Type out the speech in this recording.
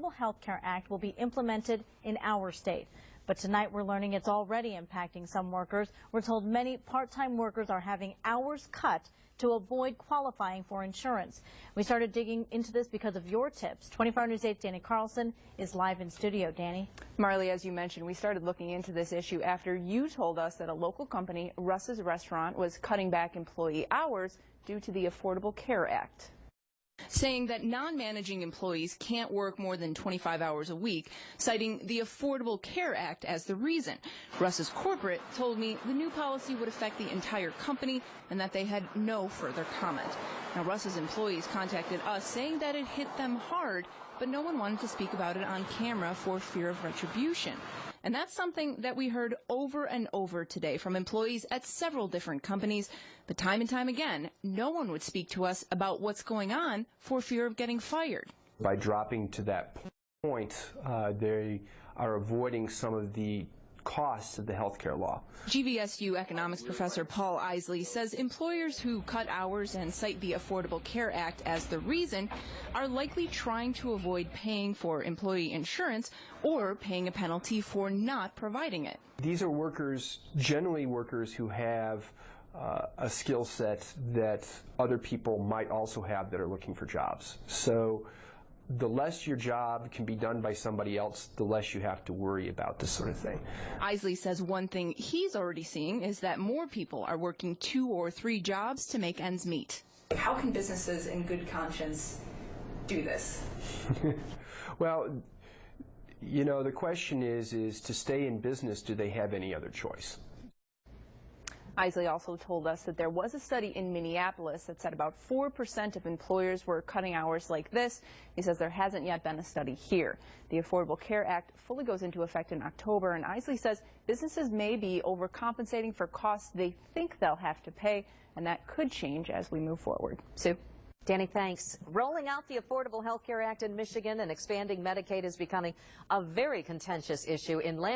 Affordable Health Care Act will be implemented in our state. But tonight we're learning it's already impacting some workers. We're told many part-time workers are having hours cut to avoid qualifying for insurance. We started digging into this because of your tips. 24 News 8's Danny Carlson is live in studio. Danny. Marley, as you mentioned, we started looking into this issue after you told us that a local company, Russ's restaurant, was cutting back employee hours due to the Affordable Care Act, saying that non-managing employees can't work more than 25 hours a week, citing the Affordable Care Act as the reason. Russ's corporate told me the new policy would affect the entire company and that they had no further comment. Now, Russ's employees contacted us saying that it hit them hard, but no one wanted to speak about it on camera for fear of retribution. And that's something that we heard over and over today from employees at several different companies. But time and time again, no one would speak to us about what's going on for fear of getting fired. By dropping to that point, they are avoiding some of the costs of the health care law. GVSU economics professor Paul Isley says employers who cut hours and cite the Affordable Care Act as the reason are likely trying to avoid paying for employee insurance or paying a penalty for not providing it. These are workers, generally workers who have a skill set that other people might also have that are looking for jobs. So the less your job can be done by somebody else, the less you have to worry about this sort of thing. Isley says one thing he's already seeing is that more people are working 2 or 3 jobs to make ends meet. How can businesses in good conscience do this? Well, you know, the question is to stay in business, do they have any other choice? Isley also told us that there was a study in Minneapolis that said about 4% of employers were cutting hours like this. He says there hasn't yet been a study here. The Affordable Care Act fully goes into effect in October, and Isley says businesses may be overcompensating for costs they think they'll have to pay, and that could change as we move forward. Sue? Danny, thanks. Rolling out the Affordable Health Care Act in Michigan and expanding Medicaid is becoming a very contentious issue in land.